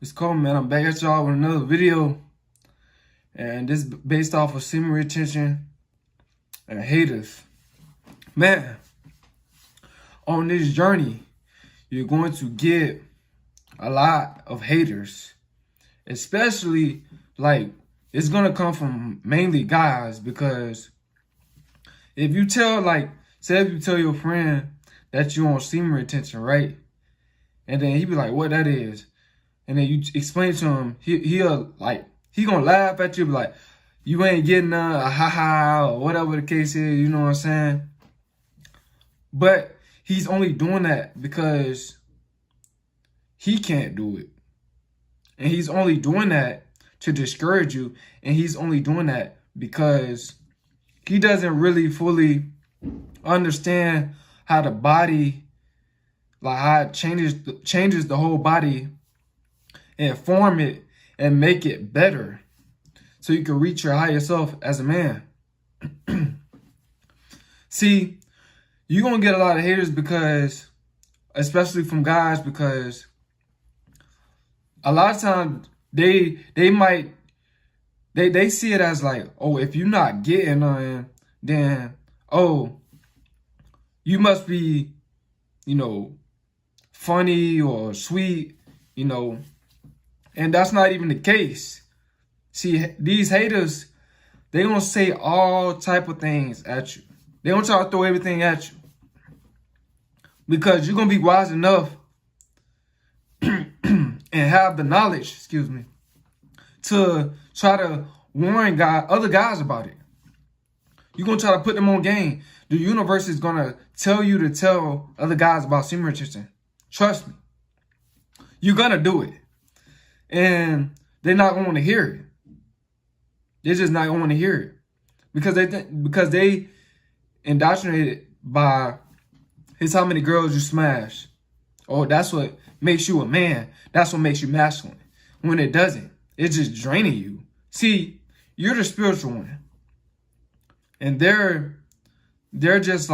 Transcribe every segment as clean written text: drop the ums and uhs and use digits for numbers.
It's cool, man. I'm back at y'all with another video. And this is based off of semen retention and haters. Man, on this journey, you're going to get a lot of haters. Especially, it's going to come from mainly guys. Because if you tell, say if you tell your friend that you're on semen retention, right? And then he be like, what that is? And then you explain to him, he gonna laugh at you, be like, you ain't getting none, ha ha, or whatever the case is, you know what I'm saying? But he's only doing that because he can't do it. And he's only doing that to discourage you. And he's only doing that because he doesn't really fully understand how the body, how it changes the whole body and form it and make it better so you can reach your higher self as a man. See, you're going to get a lot of haters because, especially from guys, because a lot of times they see it as like, oh, if you're not getting nothing, then, oh, you must be, funny or sweet, and that's not even the case. See, these haters, they gonna say all type of things at you. They gonna try to throw everything at you. Because you're gonna be wise enough and have the knowledge, to try to warn other guys about it. You're gonna try to put them on game. The universe is gonna tell you to tell other guys about semen retention. Trust me. You're gonna do it. And they're not going to hear it. They're just not going to hear it. Because they indoctrinated by, here's how many girls you smash. Oh, that's what makes you a man. That's what makes you masculine. When it doesn't. It's just draining you. See, you're the spiritual one. And they're just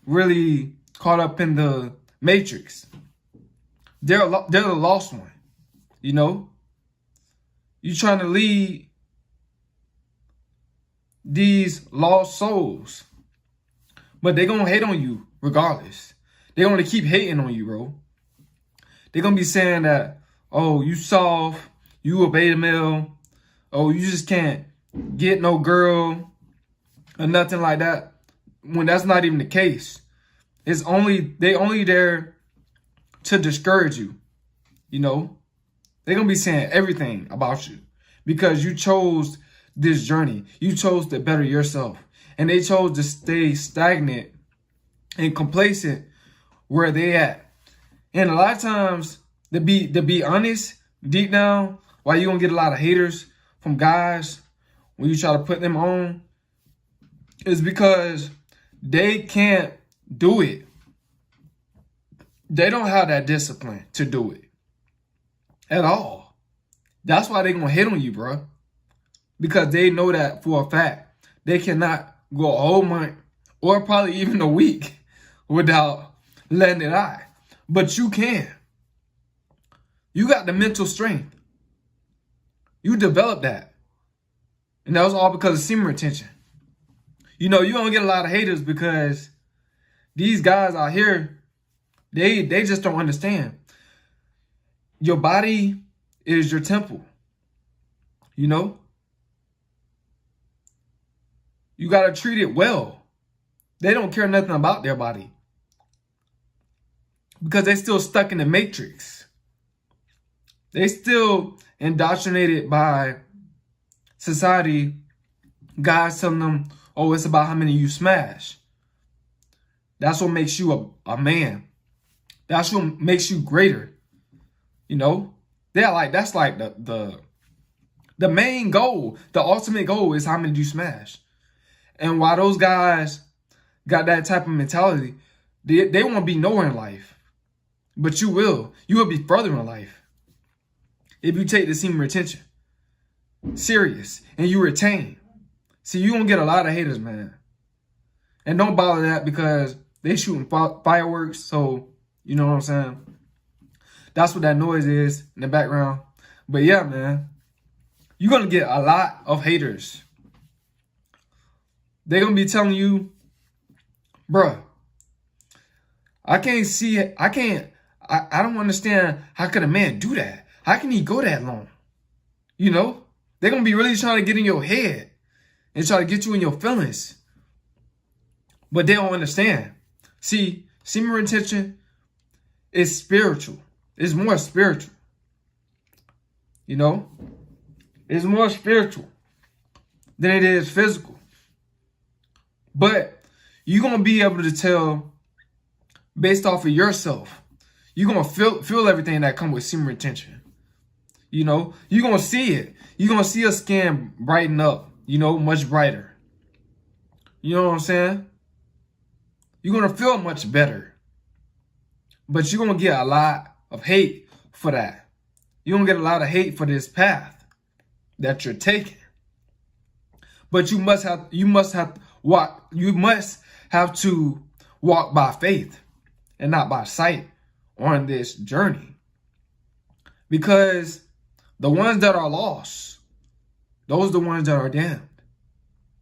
really caught up in the matrix. They're the lost one. You trying to lead these lost souls. But they gonna hate on you regardless. They gonna keep hating on you, bro. They gonna be saying that, oh, you soft, you a beta male, oh, you just can't get no girl, or nothing like that. When that's not even the case. They only there to discourage you. They're going to be saying everything about you because you chose this journey. You chose to better yourself. And they chose to stay stagnant and complacent where they at. And a lot of times, to be honest, deep down, why you going to get a lot of haters from guys when you try to put them on is because they can't do it. They don't have that discipline to do it. At all. That's why they gonna hit on you, bro. Because they know that for a fact. They cannot go a whole month or probably even a week without letting it out. But you can. You got the mental strength. You developed that. And that was all because of semen retention. You don't get a lot of haters because these guys out here, they just don't understand. Your body is your temple. You got to treat it well. They don't care nothing about their body. Because they still stuck in the matrix. They still indoctrinated by society. Guys telling them, oh, it's about how many you smash. That's what makes you a man. That's what makes you greater. That's the main goal. The ultimate goal is how many do you smash. And while those guys got that type of mentality, they won't be nowhere in life. But you will. You will be further in life. If you take the semen retention serious and you retain. See, you gonna get a lot of haters, man. And don't bother that because they shooting fireworks. So, you know what I'm saying? That's what that noise is in the background. But yeah, man, you're going to get a lot of haters. They're going to be telling you, bruh, I don't understand how could a man do that? How can he go that long? You know, they're going to be really trying to get in your head and try to get you in your feelings. But they don't understand. See, semen retention is spiritual. It's more spiritual. You know, it's more spiritual than it is physical. But you're going to be able to tell based off of yourself. You're going to feel everything that comes with semen retention. You know, you're going to see it. You're going to see your skin brighten up, you know, much brighter. You know what I'm saying? You're going to feel much better. But you're going to get a lot of hate for that. You're going to get a lot of hate for this path that you're taking. But you must have to walk by faith and not by sight on this journey. Because the ones that are lost, those are the ones that are damned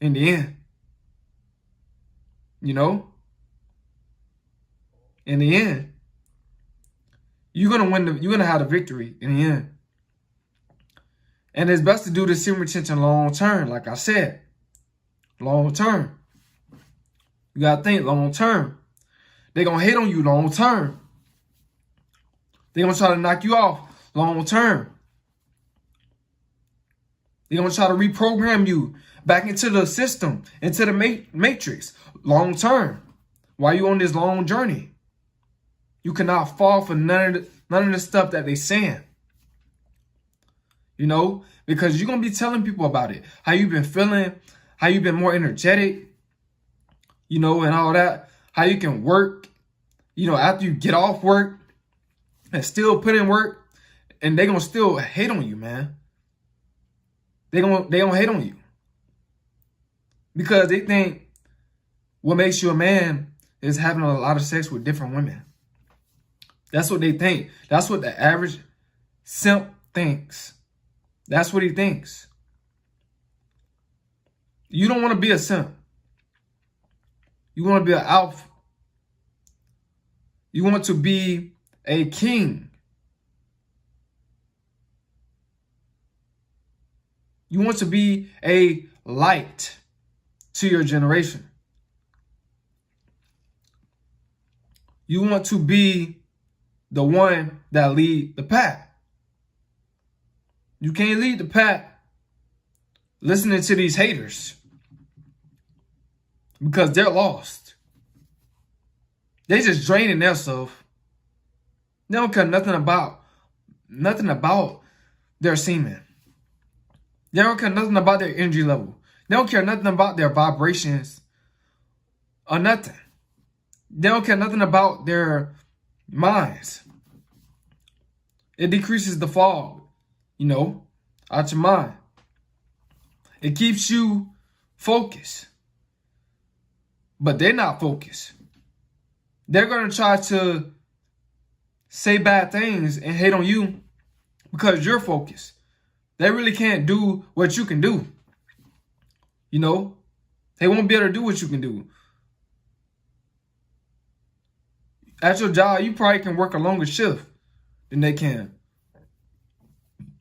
in the end. You know? In the end, you're gonna have the victory in the end. And it's best to do the semen retention long term, like I said. Long term. You gotta think long term. They're gonna hate on you long term. They're gonna try to knock you off long term. They're gonna try to reprogram you back into the system, into the matrix, long term. While you on this long journey, you cannot fall for none of the stuff that they saying. You know, because you're gonna be telling people about it, how you've been feeling, how you've been more energetic, you know, and all that. How you can work, you know, after you get off work and still put in work, and they're gonna still hate on you, man. They gonna hate on you because they think what makes you a man is having a lot of sex with different women. That's what they think. That's what the average simp thinks. That's what he thinks. You don't want to be a simp. You want to be an alpha. You want to be a king. You want to be a light to your generation. You want to be the one that lead the pack. You can't lead the pack listening to these haters because they're lost. They just draining themselves. They don't care nothing about their semen. They don't care nothing about their energy level. They don't care nothing about their vibrations or nothing. They don't care nothing about their minds. It decreases the fog, you know, out your mind. It keeps you focused. But they're not focused. They're going to try to say bad things and hate on you because you're focused. They really can't do what you can do. You know, they won't be able to do what you can do. At your job, you probably can work a longer shift than they can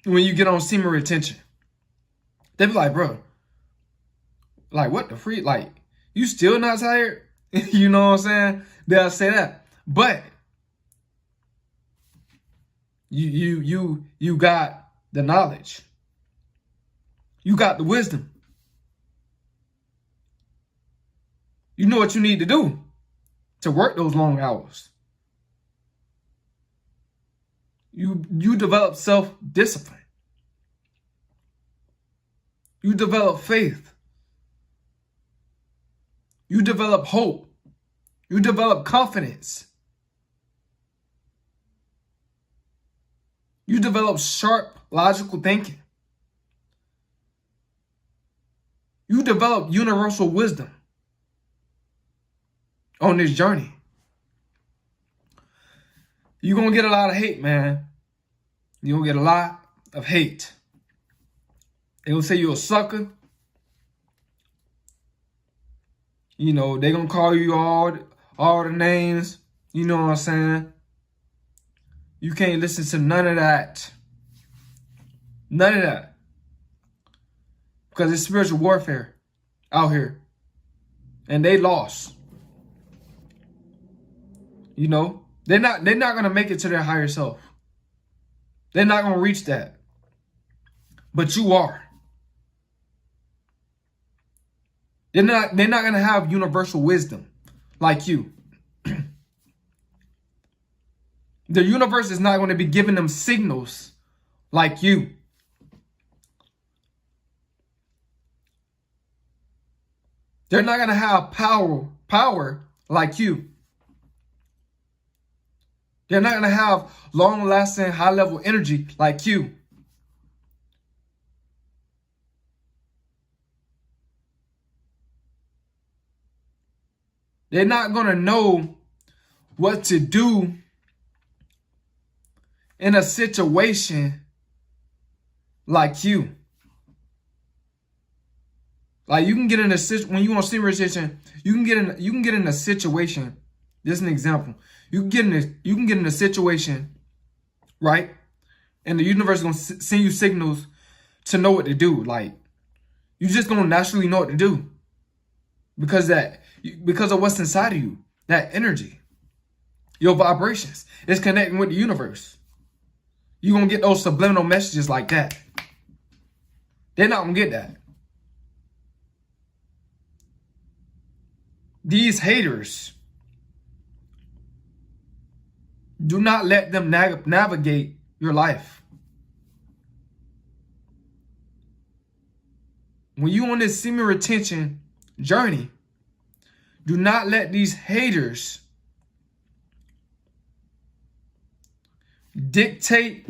when you get on semen retention. They be like, bro, like, what the freak? Like, you still not tired? You know what I'm saying? They'll say that. But you got the knowledge. You got the wisdom. You know what you need to do to work those long hours. You develop self-discipline. You develop faith. You develop hope. You develop confidence. You develop sharp, logical thinking. You develop universal wisdom on this journey. You're going to get a lot of hate, man. You're going to get a lot of hate. They gonna say you're a sucker. You know, they gonna call you all the names. You know what I'm saying? You can't listen to none of that. None of that. Because it's spiritual warfare out here. And they lost. You know? They're not gonna make it to their higher self. They're not gonna reach that. But you are. They're not gonna have universal wisdom like you. The universe is not going to be giving them signals like you. They're not going to have power like you. They're not going to have long-lasting, high-level energy like you. They're not going to know what to do in a situation like you. Like you can get in a situation when you on senior attention, you can get in a situation. This is an example. You can get in a situation, right? And the universe is gonna send you signals to know what to do. Like you just gonna naturally know what to do because of what's inside of you, that energy, your vibrations. It's connecting with the universe. You're going to get those subliminal messages like that. They're not going to get that. These haters, do not let them navigate your life. When you're on this semi-retention journey, do not let these haters dictate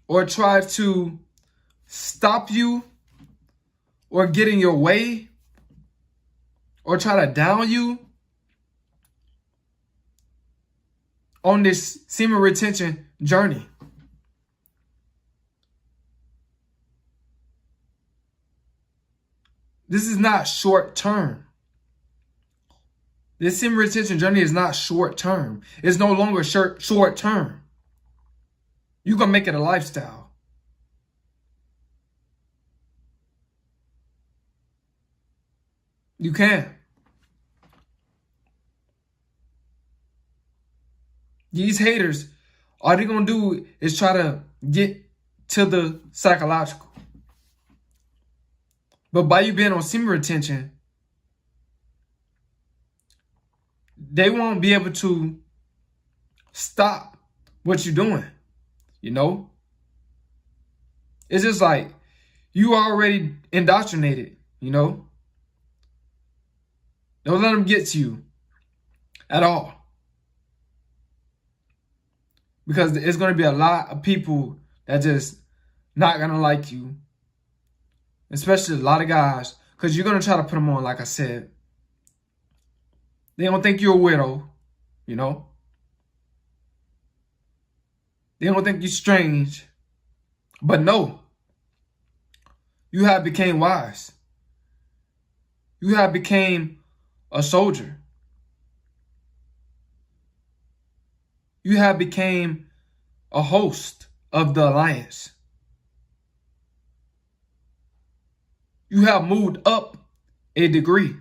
or try to stop you or get in your way or try to down you on this semen retention journey. This is not short term. This semen retention journey is not short term. It's no longer short term. You can make it a lifestyle. You can. These haters, all they're going to do is try to get to the psychological. But by you being on semen retention, they won't be able to stop what you're doing, you know? It's just like you already indoctrinated, you know? Don't let them get to you at all. Because there's going to be a lot of people that just not going to like you. Especially a lot of guys. Because you're going to try to put them on, like I said. They don't think you're a widow, you know. They don't think you're strange. But no. You have became wise. You have became a soldier. You have became a host of the alliance. You have moved up a degree.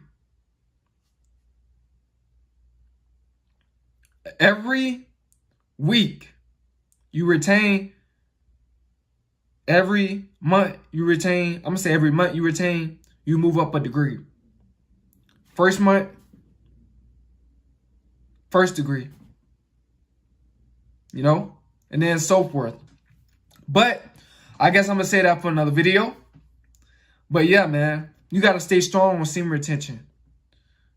Every week you retain, every month you retain, I'm going to say every month you retain, you move up a degree. First month, first degree. You know, and then so forth. But I guess I'm going to say that for another video. But yeah, man, you got to stay strong on semen retention.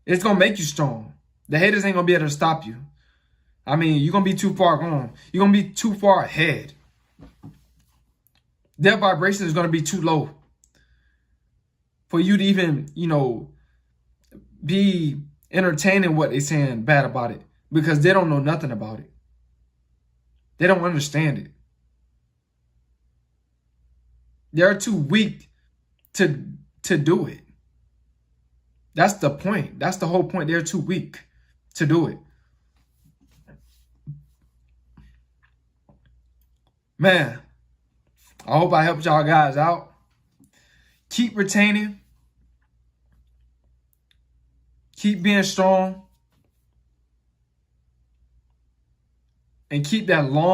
It's going to make you strong. The haters ain't going to be able to stop you. I mean, you're going to be too far gone. You're going to be too far ahead. Their vibration is going to be too low for you to even, you know, be entertaining what they're saying bad about it. Because they don't know nothing about it. They don't understand it. They're too weak to do it. That's the point. That's the whole point. They're too weak to do it. Man, I hope I helped y'all guys out. Keep retaining. Keep being strong. And keep that long